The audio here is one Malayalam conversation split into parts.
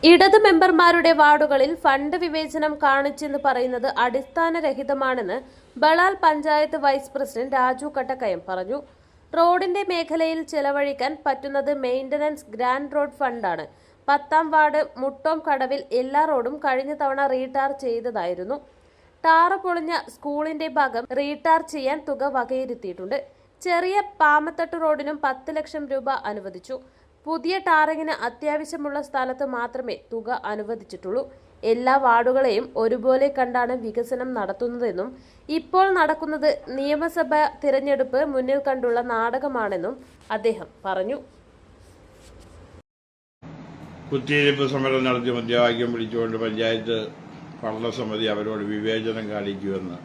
ഇടത് മെമ്പർമാരുടെ വാർഡുകളിൽ ഫണ്ട് വിവേചനം കാണിച്ചെന്ന് പറയുന്നത് അടിസ്ഥാനരഹിതമാണെന്ന് ബളാൽ പഞ്ചായത്ത് വൈസ് പ്രസിഡന്റ് രാജു കട്ടക്കയം പറഞ്ഞു. റോഡിന്റെ മേഖലയിൽ ചെലവഴിക്കാൻ പറ്റുന്നത് മെയിന്റനൻസ് ഗ്രാൻഡ് റോഡ് ഫണ്ടാണ്. 10ാം വാർഡ് മുട്ടോം കടവിൽ എല്ലാ റോഡും കഴിഞ്ഞ തവണ റീടാർ ചെയ്തതായിരുന്നു. ടാറ് പൊളിഞ്ഞ സ്കൂളിന്റെ ഭാഗം റീടാർ ചെയ്യാൻ തുക വകയിരുത്തിയിട്ടുണ്ട്. ചെറിയ പാമത്തട്ട് റോഡിനും 10 ലക്ഷം രൂപ അനുവദിച്ചു. പുതിയ ടാറിങ്ങിന് അത്യാവശ്യമുള്ള സ്ഥലത്ത് മാത്രമേ തുക അനുവദിച്ചിട്ടുള്ളൂ. എല്ലാ വാർഡുകളെയും ഒരുപോലെ കണ്ടാണ് വികസനം നടത്തുന്നതെന്നും ഇപ്പോൾ നടക്കുന്നത് നിയമസഭാ തിരഞ്ഞെടുപ്പ് മുന്നിൽ കണ്ടുള്ള നാടകമാണെന്നും അദ്ദേഹം പറഞ്ഞു. കുത്തിയിരിപ്പ് സമരം നടത്തി മുദ്രാവാക്യം വിളിച്ചുകൊണ്ട് പഞ്ചായത്ത് ഭരണസമിതി അവരോട് വിവേചനം കാണിക്കുമെന്ന്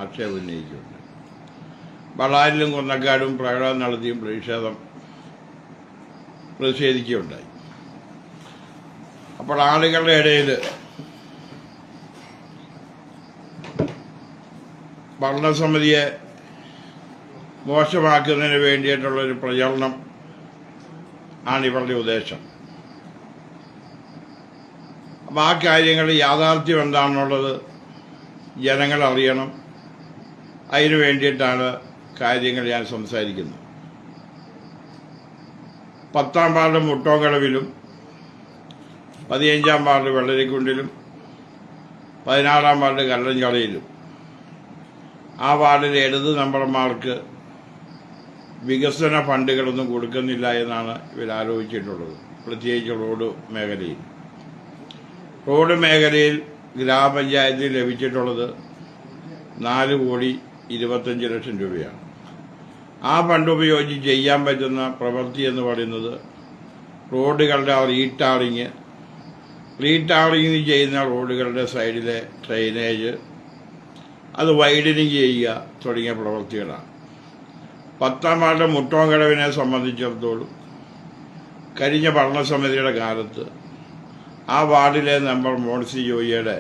ആക്ഷേപം ഉന്നയിച്ചുകൊണ്ട് ബളാലിലും കൊന്നക്കാടും പ്രകടനം നടത്തിയും പ്രതിഷേധിക്കുകയുണ്ടായി. അപ്പോൾ ആളുകളുടെ ഇടയിൽ ഭരണസമിതിയെ മോശമാക്കുന്നതിന് വേണ്ടിയിട്ടുള്ളൊരു പ്രചരണം ആണ് ഇവരുടെ ഉദ്ദേശം. അപ്പം ആ കാര്യങ്ങൾ യാഥാർത്ഥ്യം എന്താണെന്നുള്ളത് ജനങ്ങൾ അറിയണം. അതിനു വേണ്ടിയിട്ടാണ് കാര്യങ്ങൾ ഞാൻ സംസാരിക്കുന്നത്. 10ാം വാർഡ് മുട്ടോങ്കടവിലും 15ാം വാർഡ് വെള്ളരിക്കുണ്ടിലും 16ാം വാർഡ് കല്ലഞ്ചളയിലും ആ വാർഡിലെ ഇടത് മെമ്പർമാർക്ക് വികസന ഫണ്ടുകളൊന്നും കൊടുക്കുന്നില്ല എന്നാണ് ഇവർ ആരോപിച്ചിട്ടുള്ളത്. പ്രത്യേകിച്ച് റോഡ് മേഖലയിൽ ഗ്രാമപഞ്ചായത്തിൽ ലഭിച്ചിട്ടുള്ളത് 4,25,00,000 രൂപയാണ്. ആ ഫണ്ട് ഉപയോഗിച്ച് ചെയ്യാൻ പറ്റുന്ന പ്രവൃത്തി എന്ന് പറയുന്നത് റോഡുകളുടെ റീടാറിങ് ചെയ്യുന്ന റോഡുകളുടെ സൈഡിലെ ഡ്രെയിനേജ്, അത് വൈഡനിങ് ചെയ്യുക തുടങ്ങിയ പ്രവൃത്തികളാണ്. 10ാം വാർഡ് മുട്ടോങ്കടവിനെ സംബന്ധിച്ചിടത്തോളം കഴിഞ്ഞ ഭരണസമിതിയുടെ കാലത്ത് ആ വാർഡിലെ മെമ്പർ മോൺസി ജോയിയുടെ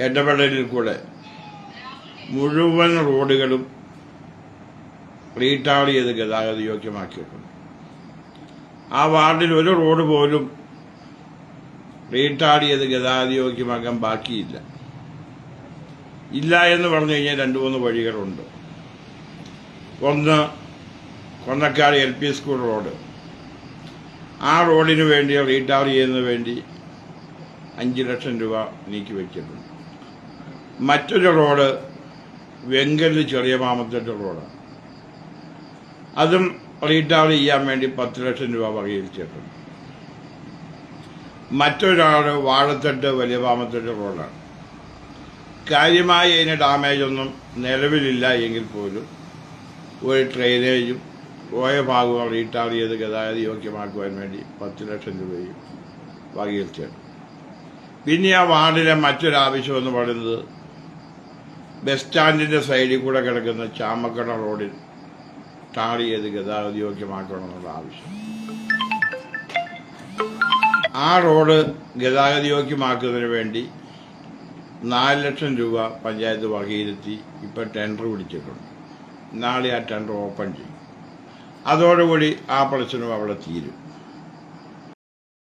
ഇടപെടലിൽ കൂടെ മുഴുവൻ റോഡുകളും റീടാർ ചെയ്ത് ഗതാഗത യോഗ്യമാക്കിയിട്ടുണ്ട്. ആ വാർഡിൽ ഒരു റോഡ് പോലും റീടാർ ചെയ്ത് ഗതാഗത യോഗ്യമാക്കാൻ ബാക്കിയില്ല. എന്ന് പറഞ്ഞു കഴിഞ്ഞാൽ 2-3 വഴികളുണ്ട്. ഒന്ന് കൊന്നക്കാട് LP സ്കൂൾ റോഡ്. ആ റോഡിന് വേണ്ടി റീടാർ ചെയ്യുന്നതിന് വേണ്ടി 5 ലക്ഷം രൂപ നീക്കി വയ്ക്കുന്നുണ്ട്. മറ്റൊരു റോഡ് വെങ്കല് ചെറിയ മാമത്തട്ട് റോഡാണ്. അതും റീടാർ ചെയ്യാൻ വേണ്ടി 10 ലക്ഷം രൂപ വകയിരുത്തിയിട്ടുണ്ട്. മറ്റൊരാൾ വാഴത്തട്ട് വലിയ പാമത്തട്ട് റോഡാണ്. കാര്യമായി അതിന് ഡാമേജൊന്നും നിലവിലില്ല എങ്കിൽ പോലും ഒരു ഡ്രെയിനേജും പോയ ഭാഗവും റീടാർ ചെയ്ത് ഗതാഗത യോഗ്യമാക്കുവാൻ വേണ്ടി 10 ലക്ഷം രൂപയും വകയിരുത്തിയിട്ടുണ്ട്. പിന്നെ ആ വാർഡിലെ മറ്റൊരാവശ്യമെന്ന് പറയുന്നത് ബസ് സ്റ്റാൻഡിന്റെ സൈഡിൽ കൂടെ കിടക്കുന്ന ചാമക്കട റോഡിൽ ടാർ ചെയ്ത് ഗതാഗത യോഗ്യമാക്കണമെന്നുള്ള ആവശ്യം. ആ റോഡ് ഗതാഗത യോഗ്യമാക്കുന്നതിന് വേണ്ടി 4 ലക്ഷം രൂപ പഞ്ചായത്ത് വകയിരുത്തി ഇപ്പം ടെൻഡർ പിടിച്ചിട്ടുണ്ട്. നാളെ ആ ടെൻഡർ ഓപ്പൺ ചെയ്യും. അതോടുകൂടി ആ പ്രശ്നം അവിടെ തീരും.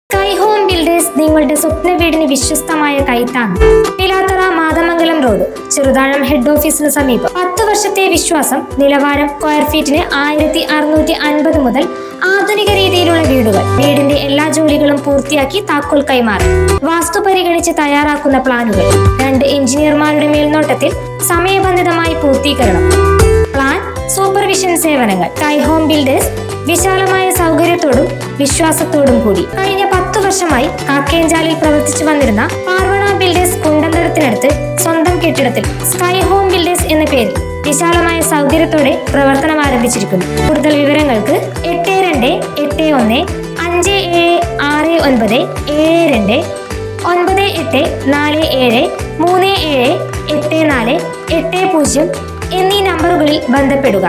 സ്കൈഹോം ബിൽഡേഴ്സ് നിങ്ങളുടെ സ്വപ്ന വീടിന് വിശ്വസ്തമായ കൈത്താങ്ങ്. പിലാത്തറ മാതമംഗലം റോഡ്, ചെറുതാഴം ഹെഡ് ഓഫീസിന് സമീപം. 10 വർഷത്തെ വിശ്വാസം. നിലവാരം സ്ക്വയർ ഫീറ്റിന് 1650 മുതൽ. ആധുനിക രീതിയിലുള്ള വീടുകൾ. വീടിന്റെ എല്ലാ ജോലികളും പൂർത്തിയാക്കി താക്കോൽ കൈമാറും. വാസ്തു പരിഗണിച്ച് തയ്യാറാക്കുന്ന പ്ലാനുകൾ 2 എഞ്ചിനീയർമാരുടെ മേൽനോട്ടത്തിൽ സമയബന്ധിതമായി പൂർത്തീകരണം. പ്ലാൻ സൂപ്പർവിഷൻ സേവനങ്ങൾ. സ്കൈഹോം ബിൽഡേഴ്സ് വിശാലമായ സൗകര്യത്തോടും വിശ്വാസത്തോടും കൂടി കഴിഞ്ഞ 10 വർഷമായി കാക്കേഞ്ചാലിൽ പ്രവർത്തിച്ചു വന്നിരുന്ന പാർവണ ബിൽഡേഴ്സ് കുണ്ടന്തരത്തിനടുത്ത് സ്വന്തം കെട്ടിടത്തിൽ സ്കൈഹോം ബിൽഡേഴ്സ് എന്ന പേരിൽ വിശാലമായ സൗകര്യത്തോടെ പ്രവർത്തനം ആരംഭിച്ചിരിക്കുന്നു. കൂടുതൽ വിവരങ്ങൾക്ക് 82576972 9847373480 എന്നീ നമ്പറുകളിൽ ബന്ധപ്പെടുക.